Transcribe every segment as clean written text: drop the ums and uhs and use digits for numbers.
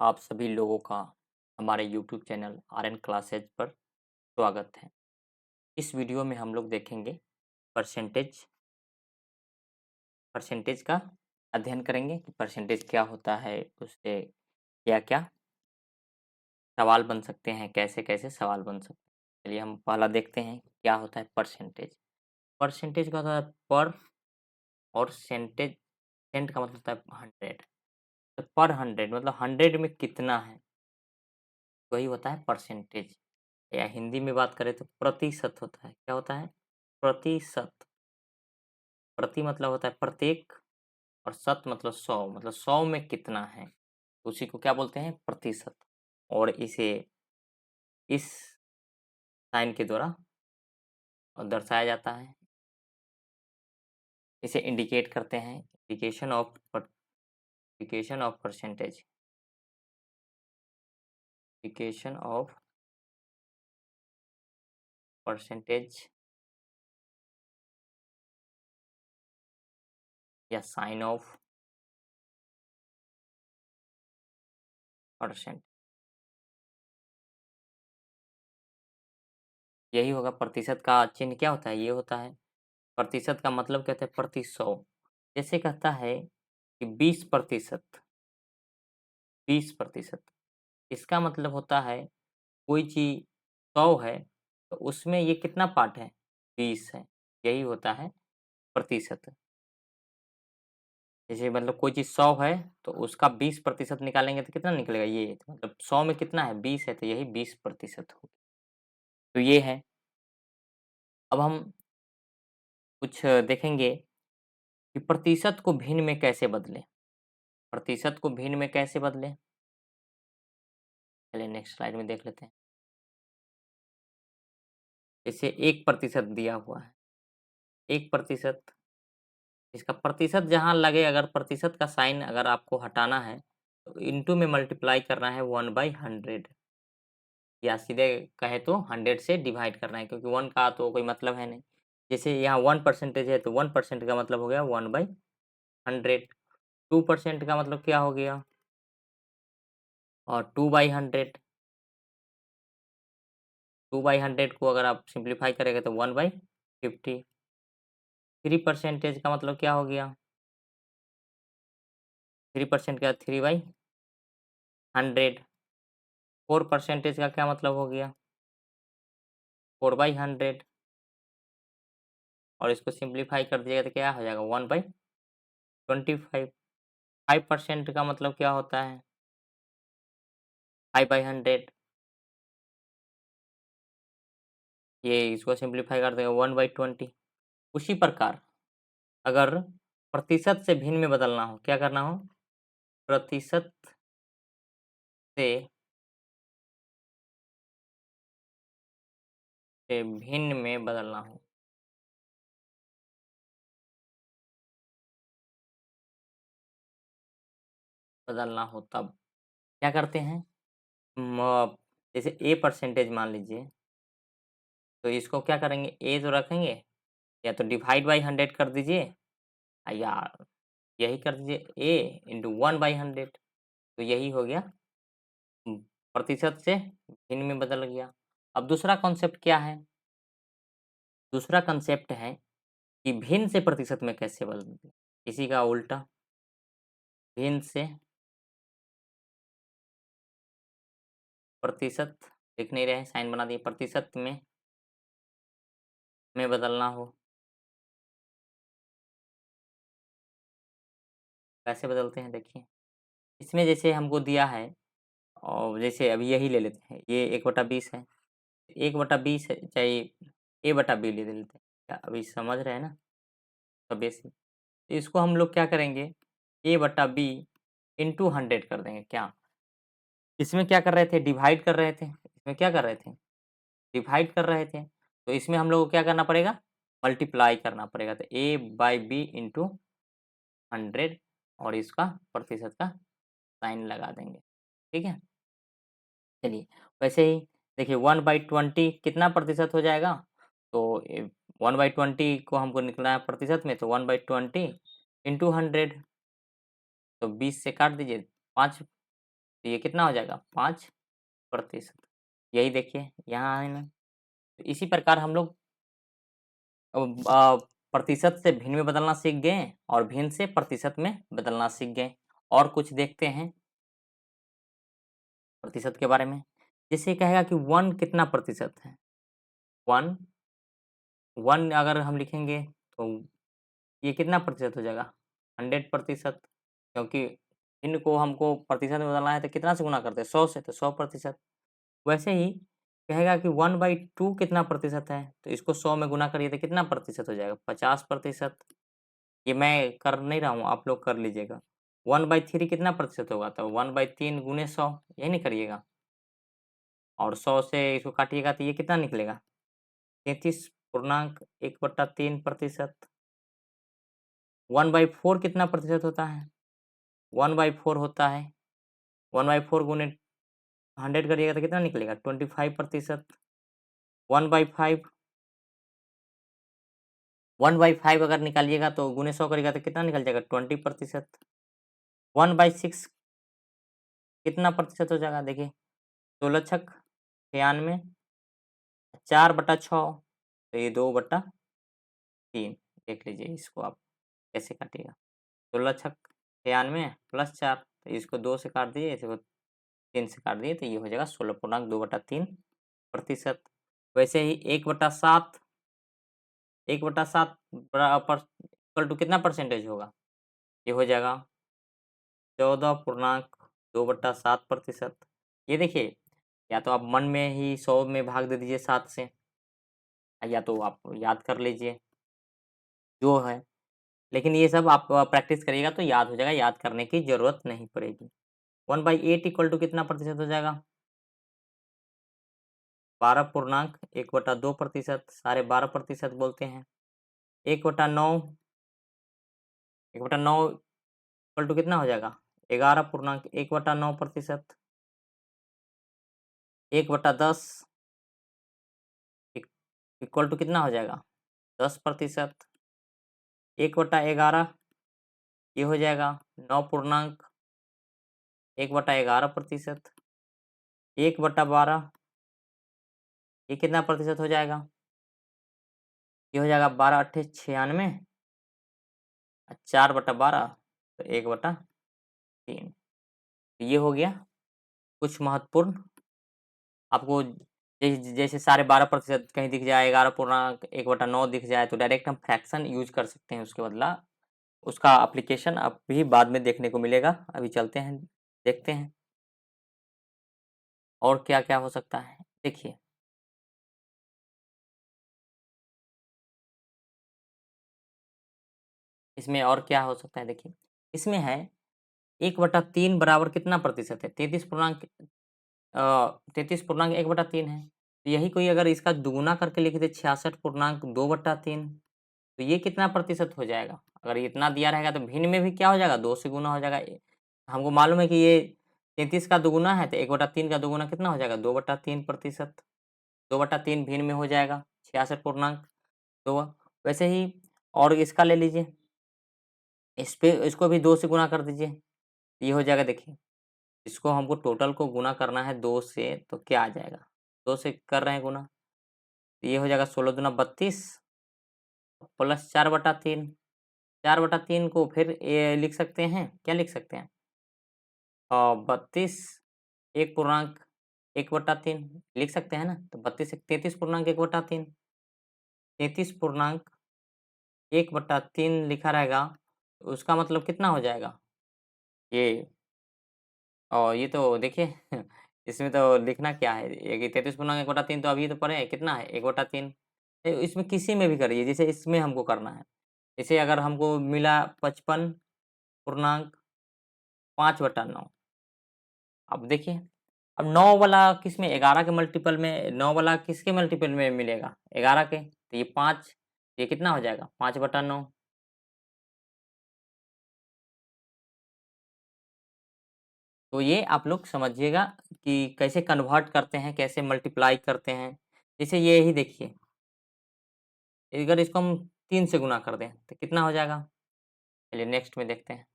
आप सभी लोगों का हमारे यूट्यूब चैनल आरएन क्लासेज पर स्वागत है। इस वीडियो में हम लोग देखेंगे परसेंटेज परसेंटेज का अध्ययन करेंगे कि परसेंटेज क्या होता है, उससे क्या-क्या सवाल बन सकते हैं, कैसे-कैसे सवाल बन सकते हैं। चलिए हम पहला देखते हैं क्या होता है परसेंटेज। परसेंटेज का होता है पर और सेंट का मतलब होता है 100। तो पर 100 मतलब 100 में कितना है, वही होता है परसेंटेज। या हिंदी में बात करें तो प्रतिशत होता है। क्या होता है? प्रतिशत। प्रति मतलब होता है प्रत्येक और शत मतलब 100 में कितना है, उसी को क्या बोलते हैं? प्रतिशत। और इसे इस साइन के द्वारा दर्शाया जाता है। इसे इंडिकेट करते हैं indication of percentage. Indication of percentage या साइन ऑफ परसेंट, यही होगा। प्रतिशत का चिन्ह क्या होता है? ये होता है। प्रतिशत का मतलब कहते हैं प्रति 100। जैसे कहता है कि 20%, 20%, इसका मतलब होता है कोई चीज़ 100 है, तो उसमें ये कितना पार्ट है? 20 है। यही होता है प्रतिशत। जैसे मतलब कोई चीज़ 100 है, तो उसका 20% निकालेंगे तो कितना निकलेगा? ये तो मतलब 100 में कितना है? 20 है, तो यही 20% होगा। तो ये है। अब हम कुछ देखेंगे कि प्रतिशत को भिन्न में कैसे बदलें? प्रतिशत को भिन्न में कैसे बदलें? चलिए नेक्स्ट स्लाइड में देख लेते हैं। जैसे 1% दिया हुआ है, 1%, इसका प्रतिशत जहाँ लगे, अगर प्रतिशत का साइन अगर आपको हटाना है, तो इंटू में मल्टीप्लाई करना है 1/100, या सीधे कहें तो 100 से डिवाइड करना है, क्योंकि 1 का तो कोई मतलब है नहीं। जैसे यहाँ 1% है, तो 1% का मतलब हो गया 1/100। 2% का मतलब क्या हो गया? और 2/100, 2/100 को अगर आप सिंप्लीफाई करेंगे तो 1/50। 3% का मतलब क्या हो गया? 3% का 3/100। 4% का क्या मतलब हो गया? 4/100। और इसको सिंप्लीफाई कर दिएगा तो क्या हो जाएगा? 1/25। 5% का मतलब क्या होता है? 5/100। ये इसको सिंप्लीफाई कर देगा 1/20। उसी प्रकार अगर प्रतिशत से भिन्न में बदलना हो, क्या करना हो? प्रतिशत से भिन्न में बदलना हो तब क्या करते हैं? म जैसे ए परसेंटेज मान लीजिए, तो इसको क्या करेंगे? ए तो रखेंगे, या तो डिवाइड बाई 100 कर दीजिए, या यही कर दीजिए ए इंटू 1/100। तो यही हो गया, उम, प्रतिशत से भिन्न में बदल गया। अब दूसरा कॉन्सेप्ट क्या है? दूसरा कॉन्सेप्ट है कि भिन्न से प्रतिशत में कैसे बदलते हैं? इसी का उल्टा, भिन्न से प्रतिशत, लिख नहीं रहे हैं, साइन बना दिए, प्रतिशत में बदलना हो, कैसे बदलते हैं देखिए। इसमें जैसे हमको दिया है, और जैसे अभी यही ले लेते हैं, ये 1/20 है। 1/20 है, चाहे a/b ले लेते हैं। क्या अभी समझ रहे हैं ना? तो बेसिक इसको हम लोग क्या करेंगे? a/b इंटू 100 कर देंगे क्या? इसमें क्या कर रहे थे? डिवाइड कर रहे थे। इसमें क्या कर रहे थे? डिवाइड कर रहे थे। तो इसमें हम लोग को क्या करना पड़ेगा? मल्टीप्लाई करना पड़ेगा। तो a/b इंटू 100, और इसका प्रतिशत का साइन लगा देंगे। ठीक है? चलिए, वैसे ही देखिए 1/20 कितना प्रतिशत हो जाएगा? तो 1/20 को हमको निकालना है प्रतिशत में, तो 1/20 इंटू 100, तो 20 से काट दीजिए, 5 तो ये कितना हो जाएगा 5%। यही देखिए यहाँ है ना। तो इसी प्रकार हम लोग प्रतिशत से भिन्न में बदलना सीख गए और भिन्न से प्रतिशत में बदलना सीख गए। और कुछ देखते हैं प्रतिशत के बारे में। जैसे कहेगा कि 1 कितना प्रतिशत है? 1 1 अगर हम लिखेंगे तो ये कितना प्रतिशत हो जाएगा? 100%, क्योंकि भिन्न को हमको प्रतिशत में बदलना है तो कितना से गुना करते हैं? 100 से, तो 100%। वैसे ही कहेगा कि 1/2 कितना प्रतिशत है? तो इसको 100 में गुना करिए तो कितना प्रतिशत हो जाएगा? 50%। ये मैं कर नहीं रहा हूँ, आप लोग कर लीजिएगा। 1/3 कितना प्रतिशत होगा? तो 1/3 गुने 100, यही नहीं करिएगा? और 100 से इसको काटिएगा तो ये कितना निकलेगा? 33.1/3%। 1/4 कितना प्रतिशत होता है? 1/4 होता है 1/4 गुने 100 करिएगा तो कितना निकलेगा? 25%। 1/5 1/5 अगर निकालिएगा तो गुने 100 करिएगा तो कितना निकल जाएगा? 20%। 1/6 कितना प्रतिशत हो जाएगा? देखिए 16 छक 96, 4/6 तो ये 2/3। देख लीजिए इसको आप कैसे काटिएगा। 16 छक 96 प्लस 4, तो इसको 2 से काट दिए, इसको 3 से काट दिए, तो ये हो जाएगा 16.2/3%। वैसे ही 1/7 1/7 इक्वल टू कितना परसेंटेज होगा? ये हो जाएगा 14.2/7%। ये देखिए, या तो आप मन में ही 100 में भाग दे दीजिए 7 से, या तो आप याद कर लीजिए जो है। लेकिन ये सब आप प्रैक्टिस करिएगा तो याद हो जाएगा, याद करने की ज़रूरत नहीं पड़ेगी। 1/8 इक्वल टू कितना प्रतिशत हो जाएगा? 12.1/2%, सारे 12% बोलते हैं। 1/9 1/9 इक्वल टू कितना हो जाएगा? 11.1/9%। 1/10 इक्वल टू कितना हो जाएगा? 10%। 1/11 ये हो जाएगा 9.1/11%। 1/12 ये कितना प्रतिशत हो जाएगा? ये हो जाएगा 12 अट्ठे 96, 4/12 तो 1/3। ये हो गया कुछ महत्वपूर्ण। आपको जैसे सारे 12% कहीं दिख जाए, 11.1/9 दिख जाए, तो डायरेक्ट हम फ्रैक्शन यूज़ कर सकते हैं उसके बदला। उसका एप्लीकेशन अभी बाद में देखने को मिलेगा। अभी चलते हैं, देखते हैं और क्या-क्या हो सकता है। देखिए, इसमें और क्या हो सकता है देखिए, इसमें है 1/3 बराबर कितना प्रतिशत है? 33.1/3 है। तो यही कोई अगर इसका दुगुना करके लिख दे 66.2/3, तो ये कितना प्रतिशत हो जाएगा? अगर ये इतना दिया रहेगा तो भिन्न में भी क्या हो जाएगा? 2 से गुना हो जाएगा। हमको मालूम है कि ये 33 का दुगुना है, तो 1/3 का दुगुना कितना हो जाएगा? 2/3%। 2/3 भिन्न में हो जाएगा 66.2। वैसे ही और इसका ले लीजिए, इसको भी 2 से गुना कर दीजिए, ये हो जाएगा देखिए। इसको हमको टोटल को गुना करना है 2 से, तो क्या आ जाएगा? 2 से कर रहे हैं गुना, तो ये हो जाएगा 16 दूना 32 प्लस 4/3। 4/3 को फिर ये लिख सकते हैं, क्या लिख सकते हैं? 32 1 पूर्णांक 1/3 लिख सकते हैं ना? तो 32 33.1/3, 33.1/3 लिखा रहेगा, उसका मतलब कितना हो जाएगा? ये ये तो देखिए इसमें तो लिखना क्या है? ये 33.1/3 तो अभी तो पढ़े हैं, कितना है? 1/3। इसमें किसी में भी करिए, जैसे इसमें हमको करना है। जैसे अगर हमको मिला 55.5/9, अब देखिए, अब 9 वाला किसमें? 11 के मल्टीपल में, 9 वाला किसके मल्टीपल में मिलेगा? 11 के, तो ये 5, ये कितना हो जाएगा? 5/9। तो ये आप लोग समझिएगा कि कैसे कन्वर्ट करते हैं, कैसे मल्टीप्लाई करते हैं। जैसे ये ही देखिए, अगर इसको हम 3 से गुना कर दें, तो कितना हो जाएगा? चलिए नेक्स्ट में देखते हैं।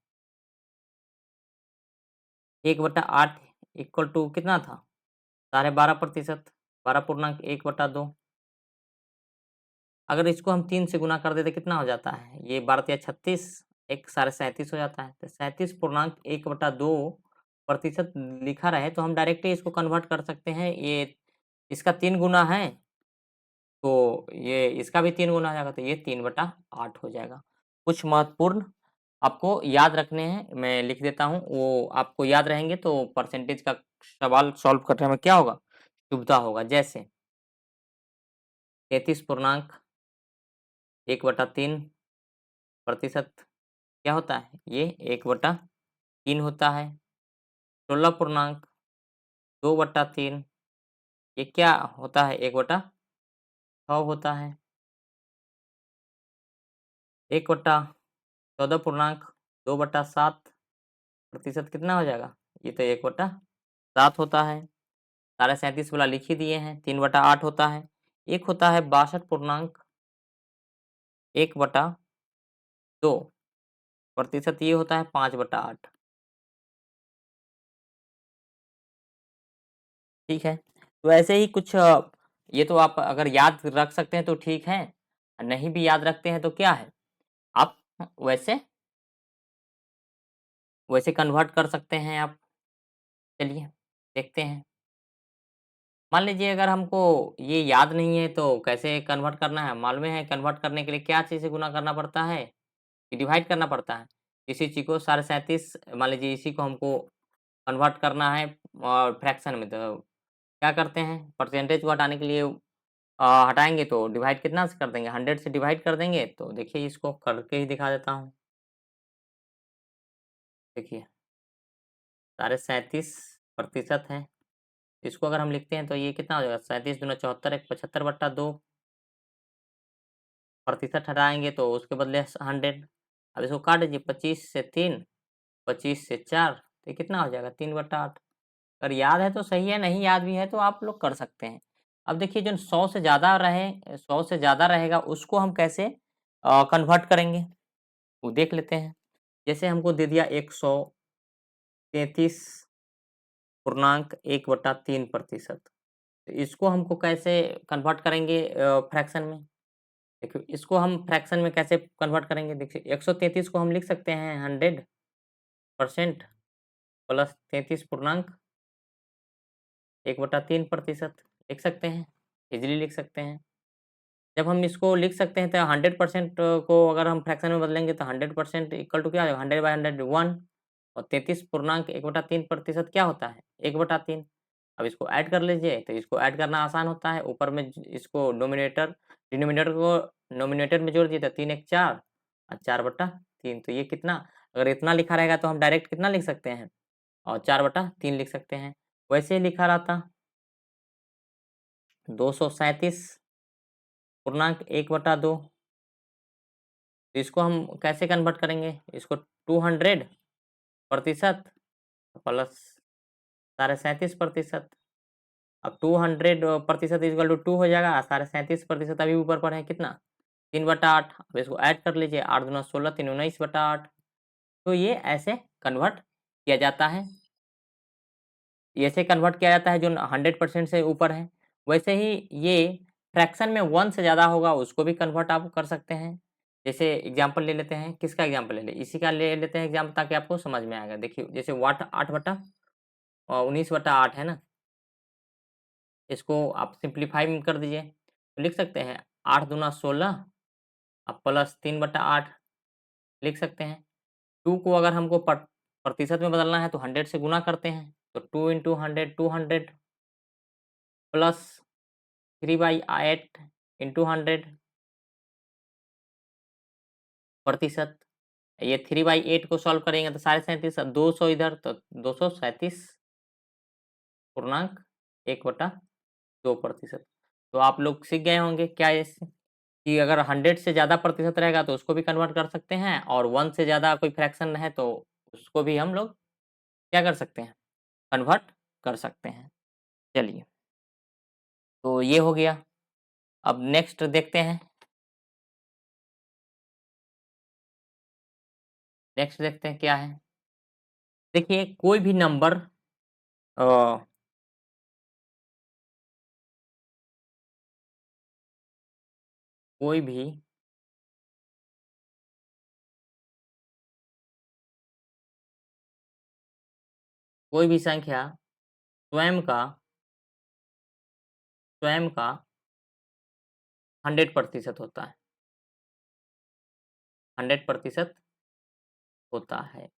1/8 इक्वल टू कितना था 12.5%, 12.1/2। अगर इसको हम 3 से गुना कर देते कितना हो जाता है, ये 12 × 36, एक 37.5 हो जाता है। तो 37.1/2% लिखा रहे तो हम डायरेक्टली इसको कन्वर्ट कर सकते हैं। ये इसका 3 गुना है तो ये इसका भी 3 गुना हो जाएगा, तो ये 3/8 हो जाएगा। कुछ महत्वपूर्ण आपको याद रखने हैं, मैं लिख देता हूँ, वो आपको याद रहेंगे तो परसेंटेज का सवाल सॉल्व करने में क्या होगा, सुविधा होगा। जैसे 33.1/3% क्या होता है, ये 1/3 होता है। 16.2/3 ये क्या होता है, 1/6 होता है। 1/14.2/7% कितना हो जाएगा, ये तो 1/7 होता है। 37 वाला लिख ही दिए हैं, 3/8 होता है। एक होता है 62.1/2%, ये होता है 5/8। ठीक है, तो ऐसे ही कुछ ये तो आप अगर याद रख सकते हैं तो ठीक है, नहीं भी याद रखते हैं तो क्या है, आप वैसे वैसे कन्वर्ट कर सकते हैं आप। चलिए देखते हैं। मान लीजिए अगर हमको ये याद नहीं है तो कैसे कन्वर्ट करना है, मालूम है कन्वर्ट करने के लिए क्या चीज़ से गुना करना पड़ता है, कि डिवाइड करना पड़ता है। इसी चीज़ को 37.5 मान लीजिए, इसी को हमको कन्वर्ट करना है और फ्रैक्शन में, तो क्या करते हैं, परसेंटेज को हटाने के लिए हटाएँगे तो डिवाइड कितना से कर देंगे, 100 से डिवाइड कर देंगे। तो देखिए इसको करके ही दिखा देता हूँ। देखिए 37.5% है। इसको अगर हम लिखते हैं तो ये कितना हो जाएगा, 37 दूना 74, एक 75/2 प्रतिशत हटाएँगे तो उसके बदले 100। अब इसको काट दीजिए, 25 से 3, 25 से 4, तो ये कितना हो जाएगा 3/8। अगर याद है तो सही है, नहीं याद भी है तो आप लोग कर सकते हैं। अब देखिए जो 100 से ज़्यादा रहे, 100 से ज़्यादा रहेगा उसको हम कैसे कन्वर्ट करेंगे, वो देख लेते हैं। जैसे हमको दे दिया 133.1/3%, तो इसको हमको कैसे कन्वर्ट करेंगे फ्रैक्शन में? देखिए इसको हम फ्रैक्शन में कैसे कन्वर्ट करेंगे, देखिए 133 को हम लिख सकते हैं 100% प्लस 33.1/3% लिख सकते हैं, ईज़िली लिख सकते हैं। जब हम इसको लिख सकते हैं तो 100% को अगर हम फ्रैक्शन में बदलेंगे तो 100% इक्वल टू क्या आ जाएगा, 100/100 1, और 33.1/3% क्या होता है, 1/3। अब इसको ऐड कर लीजिए, तो इसको ऐड करना आसान होता है। ऊपर में इसको डिनोमिनेटर को नोमिनेटर में जोड़ दिए तो 3 एक 4 और 4/3, तो ये कितना, अगर इतना लिखा रहेगा तो हम डायरेक्ट कितना लिख सकते हैं, और 4/3 लिख सकते हैं। वैसे ही लिखा रहता 237.1/2, तो इसको हम कैसे कन्वर्ट करेंगे, इसको 200% प्लस 37.5%। अब 200% इक्वल टू 2 हो जाएगा, 37.5% अभी ऊपर पर है कितना, 3/8। अब इसको ऐड कर लीजिए, 8 दूना 16, 3 19/8। तो ये ऐसे कन्वर्ट किया जाता है, ऐसे कन्वर्ट किया जाता है जो 100% से ऊपर है। वैसे ही ये फ्रैक्शन में 1 से ज़्यादा होगा उसको भी कन्वर्ट आप कर सकते हैं। जैसे एग्ज़ाम्पल ले लेते हैं, किसका एग्ज़ाम्पल ले लें? इसी का ले लेते हैं एग्ज़ाम्पल, ताकि आपको समझ में आएगा। देखिए जैसे वाट 19/8 है ना, इसको आप सिंप्लीफाई में कर दीजिए, तो लिख सकते हैं 8 दूना 16 प्लस 3/8 लिख सकते हैं। 2 को अगर हमको प्रतिशत में बदलना है तो 100 से गुना करते हैं, तो 2 इंटू 100 200 प्लस 3/8 इंटू 100 प्रतिशत। ये 3/8 को सॉल्व करेंगे तो 37.5, 200 इधर, तो 237.1/2%। तो आप लोग सीख गए होंगे क्या इससे, कि अगर 100 से ज़्यादा प्रतिशत रहेगा तो उसको भी कन्वर्ट कर सकते हैं, और 1 से ज़्यादा कोई फ्रैक्शन है तो उसको भी हम लोग क्या कर सकते हैं, कन्वर्ट कर सकते हैं। चलिए, तो ये हो गया। अब नेक्स्ट देखते हैं, नेक्स्ट देखते हैं क्या है। देखिए कोई भी नंबर अ, कोई भी कोई भी संख्या स्वयं का स्वयं का 100% होता है, 100% होता है।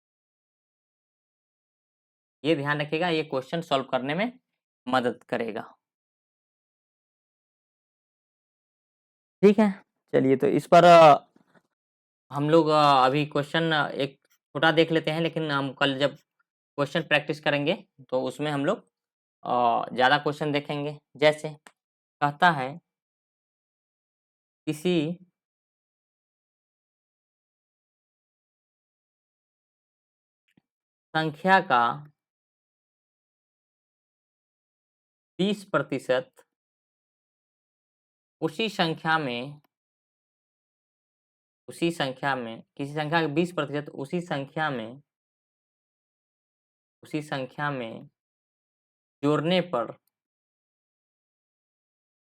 ये ध्यान रखिएगा, ये क्वेश्चन सॉल्व करने में मदद करेगा। ठीक है, चलिए तो इस पर हम लोग अभी क्वेश्चन एक छोटा देख लेते हैं, लेकिन हम कल जब क्वेश्चन प्रैक्टिस करेंगे तो उसमें हम लोग ज़्यादा क्वेश्चन देखेंगे। जैसे कहता है किसी संख्या का 20% उसी संख्या में किसी संख्या के 20% उसी संख्या में जोड़ने पर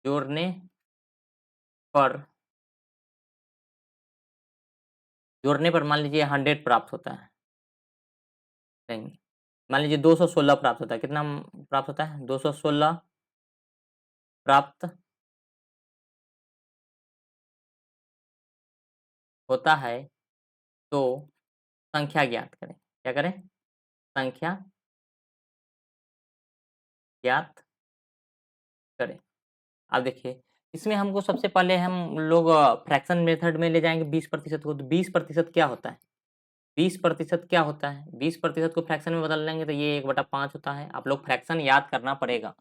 जोड़ने पर जोड़ने पर मान लीजिए 100 प्राप्त होता है। नहीं, मान लीजिए 216 प्राप्त होता है। कितना प्राप्त होता है? 216 प्राप्त होता है, तो संख्या ज्ञात करें। क्या करें? संख्या ज्ञात करें। अब देखिए, इसमें हमको सबसे पहले हम लोग फ्रैक्शन मेथड में ले जाएँगे 20% को। तो 20% क्या होता है? 20% क्या होता है? 20% को फ्रैक्शन में बदल लेंगे तो ये 1/5 होता है। आप लोग फ्रैक्शन याद करना पड़ेगा।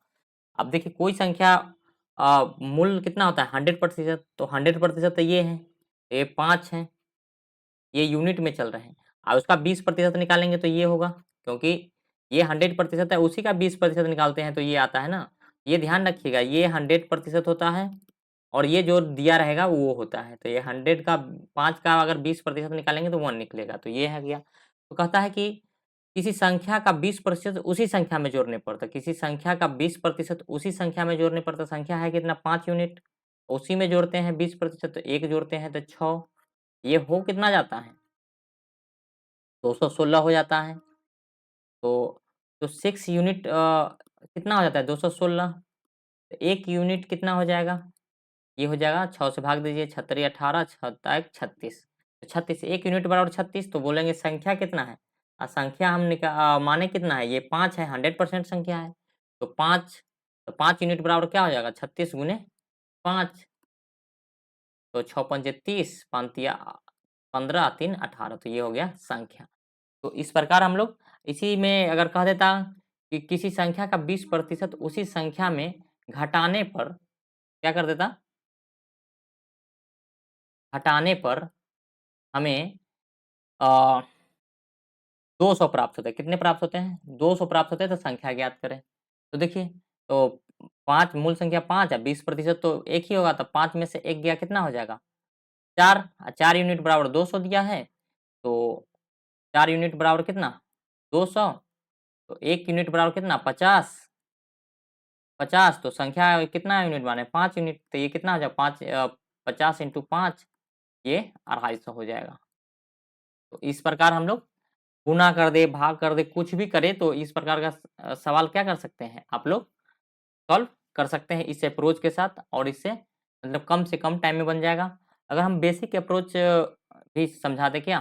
अब देखिए, कोई संख्या मूल कितना होता है? 100%। तो 100% तो ये है, ये 5 है, ये यूनिट में चल रहे हैं। और उसका 20% निकालेंगे तो ये होगा, क्योंकि ये 100% है, उसी का 20% निकालते हैं तो ये आता है ना। ये ध्यान रखिएगा, ये 100% होता है और ये जो दिया रहेगा वो होता है। तो ये 100 का 5 का अगर 20% निकालेंगे तो 1 निकलेगा, तो ये है गया। तो कहता है कि किसी संख्या का 20% उसी संख्या में जोड़ने पर, तो किसी संख्या का 20% उसी संख्या में जोड़ने पर, तो संख्या है कितना? 5 यूनिट। उसी में जोड़ते हैं 20%, तो 1 जोड़ते हैं तो 6। ये हो कितना जाता है? 216 हो जाता है। तो 6 यूनिट कितना हो जाता है? 216। 1 यूनिट कितना हो जाएगा? ये हो जाएगा, 6 से भाग दीजिए, 6 18, 6 36। तो 36, 1 यूनिट बराबर 36, तो बोलेंगे संख्या कितना है? संख्या हम माने कितना है? ये 5 है, 100% संख्या है। तो 5, तो 5 यूनिट बराबर क्या हो जाएगा? 36 गुने 5। तो 6 पंजे 30, 5 तिया 15, 3 18, तो ये हो गया संख्या। तो इस प्रकार हम लोग इसी में अगर कह देता कि किसी संख्या का 20% उसी संख्या में घटाने पर क्या कर देता? हटाने पर हमें अ, 200 प्राप्त होते हैं। कितने प्राप्त होते हैं? 200 प्राप्त होते हैं, तो संख्या ज्ञात करें। तो देखिए, तो 5 मूल संख्या 5 है, 20% तो 1 ही होगा, तो 5 में से 1 गया, कितना हो जाएगा? 4। 4 यूनिट बराबर 200 दिया है, तो 4 यूनिट बराबर कितना? 200। तो 1 यूनिट बराबर कितना? 50। 50, तो संख्या कितना यूनिट माने? 5 यूनिट, तो ये कितना हो जाएगा? 50 इंटू 5, ये 250 हो जाएगा। तो इस प्रकार हम लोग गुना कर दे, भाग कर दे, कुछ भी करे, तो इस प्रकार का सवाल क्या कर सकते हैं आप लोग? सॉल्व कर सकते हैं इस अप्रोच के साथ, और इससे मतलब कम से कम टाइम में बन जाएगा। अगर हम बेसिक अप्रोच भी समझा दें क्या?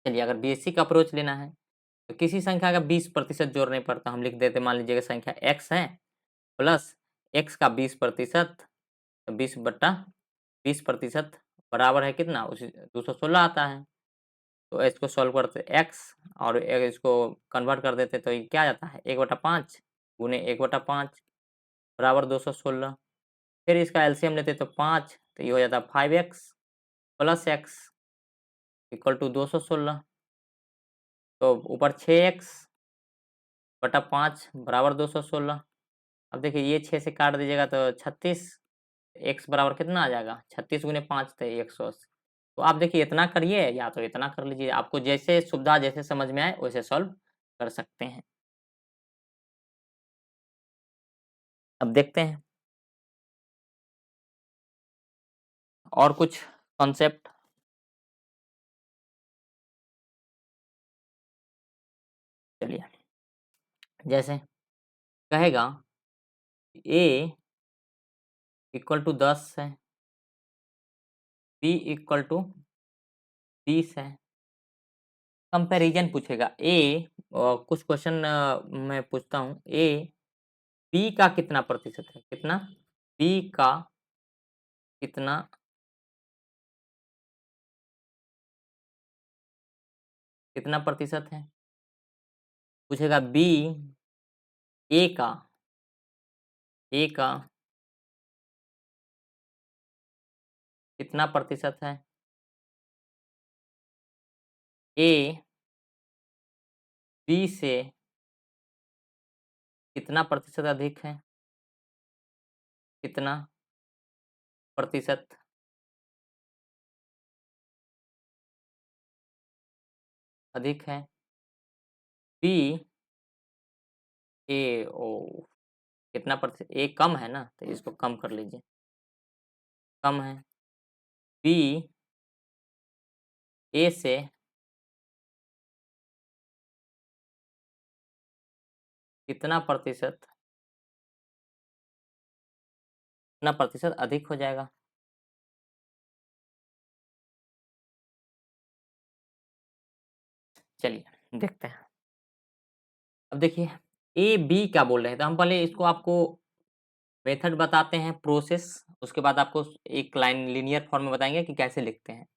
चलिए, अगर बेसिक अप्रोच लेना है तो किसी संख्या का 20% जोड़ने पर, तो हम लिख देते, मान लीजिए कि संख्या x है, प्लस x का 20%, तो 20/20% बराबर है कितना? उसी 216 आता है। तो इसको सॉल्व करते x, और इसको कन्वर्ट कर देते, तो ये क्या आ जाता है? 1/5 गुने 1/5 बराबर 216। फिर इसका एलसीएम लेते तो 5, तो ये हो जाता है 5x plus x equal to 216। तो ऊपर 6x/5 बराबर 216। अब देखिए, ये 6 से काट दीजिएगा तो 36, x बराबर कितना आ जाएगा? 36 गुने 5, तो 180। तो आप देखिए, इतना करिए या तो इतना कर लीजिए, आपको जैसे सुविधा, जैसे समझ में आए वैसे सॉल्व कर सकते हैं। अब देखते हैं और कुछ कॉन्सेप्ट। चलिए, जैसे कहेगा a इक्वल टू 10 है, b इक्वल टू 20 है। कंपैरिजन पूछेगा कुछ क्वेश्चन मैं पूछता हूँ। बी का कितना प्रतिशत है? कितना? बी का कितना कितना प्रतिशत है? पूछेगा बी ए का कितना प्रतिशत है? ए बी से कितना प्रतिशत अधिक है? कितना प्रतिशत अधिक है? बी ए ओ कितना प्रतिशत? ए कम है ना, तो इसको कम कर लीजिए, कम है। बी ए से कितना प्रतिशत अधिक हो जाएगा? चलिए देखते हैं। अब देखिए ए बी क्या बोल रहे हैं, तो हम पहले इसको आपको मेथड बताते हैं, प्रोसेस, उसके बाद आपको एक लाइन लीनियर फॉर्म में बताएंगे कि कैसे लिखते हैं।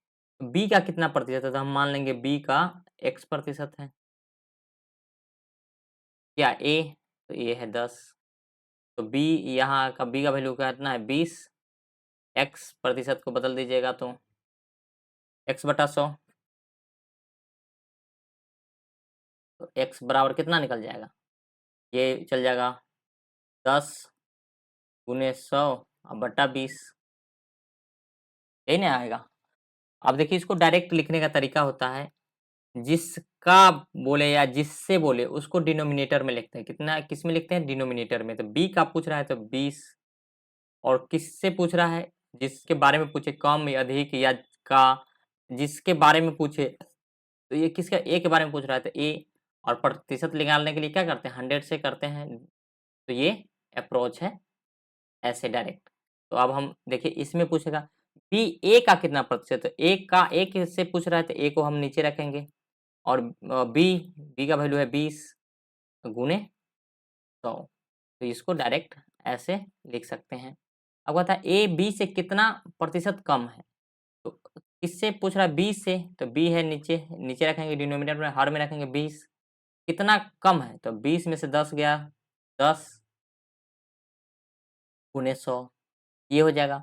बी का कितना प्रतिशत है, तो हम मान लेंगे बी का x प्रतिशत है। क्या ए? तो ए है 10, तो बी यहाँ का बी का वैल्यू कितना है? 20। x प्रतिशत को बदल दीजिएगा तो x बटा 100, तो x बराबर कितना निकल जाएगा? ये चल जाएगा 10 गुने 100 और बटा 20, यही ना आएगा। अब देखिए इसको डायरेक्ट लिखने का तरीका होता है, जिसका बोले या जिससे बोले उसको डिनोमिनेटर में लिखते हैं। कितना किस में लिखते हैं? डिनोमिनेटर में। तो बी का पूछ रहा है तो 20, और किससे पूछ रहा है? जिसके बारे में पूछे, कम या अधिक या का, जिसके बारे में पूछे, तो ये किसका? ए के बारे में पूछ रहा है तो ए। और प्रतिशत निकालने के लिए क्या करते हैं? 100 से करते हैं। तो ये अप्रोच है ऐसे डायरेक्ट। तो अब हम देखिए इसमें पूछेगा बी ए का कितना प्रतिशत है? ए का एक से पूछ रहा है तो ए को हम नीचे रखेंगे, और बी का वैल्यू है 20 गुने 100, तो इसको डायरेक्ट ऐसे लिख सकते हैं। अब कहता है ए बी से कितना प्रतिशत कम है, तो किससे पूछ रहा है? 20 से, तो बी है नीचे, नीचे रखेंगे डिनोमिनेटर में, हर में रखेंगे 20। कितना कम है? तो 20 में से 10 गया, 10 गुने 100, ये हो जाएगा।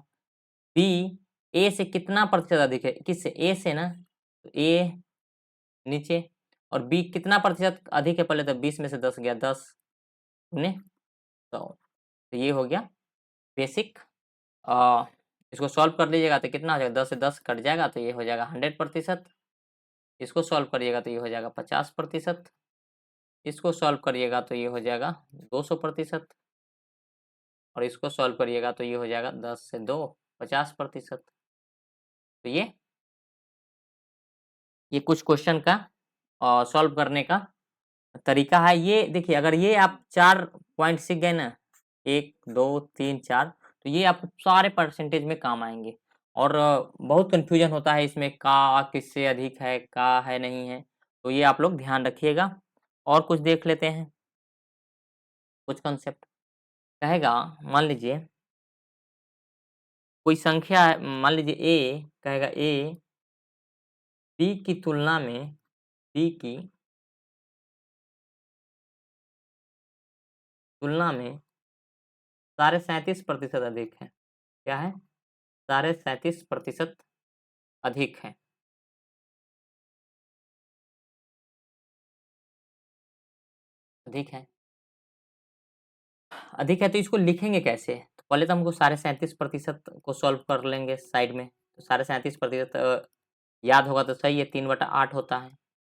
बी ए से कितना प्रतिशत अधिक है? किससे? ए से ना, तो ए नीचे, और बी कितना प्रतिशत अधिक है? पहले तो 20 में से 10 गया, 10 गुने 100, तो ये हो गया बेसिक। अ, इसको सॉल्व कर लीजिएगा तो कितना हो जाएगा? 10 से 10 कट जाएगा तो ये हो जाएगा 100%। इसको सॉल्व करिएगा तो ये हो जाएगा 50%। इसको सॉल्व करिएगा तो ये हो जाएगा 200%, और इसको सॉल्व करिएगा तो ये हो जाएगा 10 से 2 50%। तो ये कुछ क्वेश्चन का सॉल्व करने का तरीका है। ये देखिए अगर ये आप 4 पॉइंट सीख गए ना, 1 2 3 4, तो ये आपको सारे परसेंटेज में काम आएँगे। और बहुत कन्फ्यूजन होता है इसमें, का किससे अधिक है, का है नहीं है, तो ये आप लोग ध्यान रखिएगा। और कुछ देख लेते हैं, कुछ कांसेप्ट। कहेगा, मान लीजिए कोई संख्या है, मान लीजिए कहेगा ए बी की तुलना में बी की तुलना में 37.5% अधिक है। क्या है? 37.5% अधिक है। अधिक है। अधिक है तो इसको लिखेंगे कैसे? तो पहले तो हमको 37.5% को सॉल्व कर लेंगे साइड में। तो 37% याद होगा तो सही है, 3/8 होता है।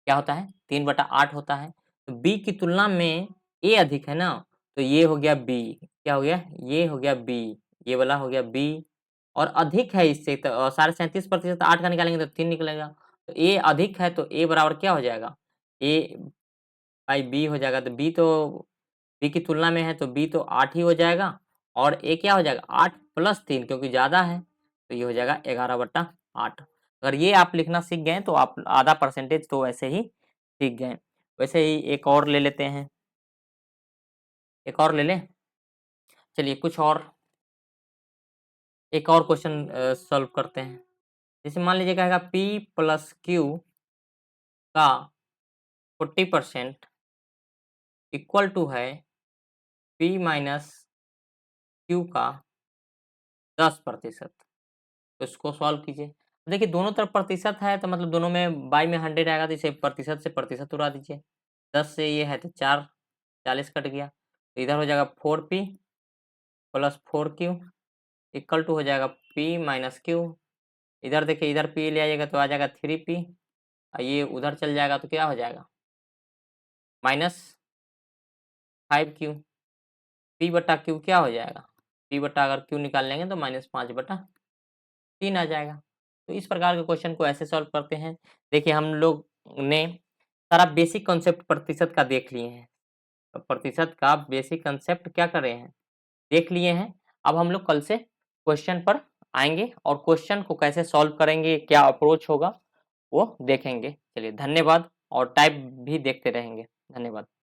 क्या होता है? 3/8 होता है। तो बी की तुलना में ए अधिक है ना, तो ये हो गया बी, क्या हो गया, ये हो गया बी, ये वाला हो गया बी, और अधिक है इससे तो 37%, 8 का निकालेंगे तो 3 निकलेगा, तो ए अधिक है तो ए बराबर क्या हो जाएगा, ए बाई बी हो जाएगा, तो बी की तुलना में है तो बी तो 8 ही हो जाएगा, और ए क्या हो जाएगा 8 + 3 क्योंकि ज़्यादा है, तो ये हो जाएगा 11/8। अगर ये आप लिखना सीख गए तो आप आधा परसेंटेज तो वैसे ही सीख गए। वैसे ही एक और ले लेते हैं, एक और ले लें, चलिए कुछ और, एक और क्वेश्चन सॉल्व करते हैं। जैसे मान लीजिए कहेगा P + Q का 40% इक्वल टू है P - Q का 10%। तो इसको सॉल्व कीजिए। देखिए दोनों तरफ प्रतिशत है तो मतलब दोनों में बाई में 100 आएगा, तो इसे प्रतिशत से प्रतिशत उड़ा दीजिए। 10 से ये है तो 4, 40 कट गया, तो इधर हो जाएगा 4P + 4Q इक्वल टू हो जाएगा P - Q। इधर देखिए, इधर P ले आइएगा तो आ जाएगा 3P, और ये उधर चल जाएगा तो क्या हो जाएगा -5Q। P/Q क्या हो जाएगा, P बटा अगर Q निकाल लेंगे तो -5/3 आ जाएगा। तो इस प्रकार के क्वेश्चन को ऐसे सॉल्व करते हैं। देखिए हम लोग ने सारा बेसिक कॉन्सेप्ट प्रतिशत का देख लिए हैं, तो प्रतिशत का बेसिक कॉन्सेप्ट क्या कर रहे हैं, देख लिए हैं। अब हम लोग कल से क्वेश्चन पर आएंगे और क्वेश्चन को कैसे सॉल्व करेंगे, क्या अप्रोच होगा वो देखेंगे। चलिए धन्यवाद, और टाइप भी देखते रहेंगे। धन्यवाद।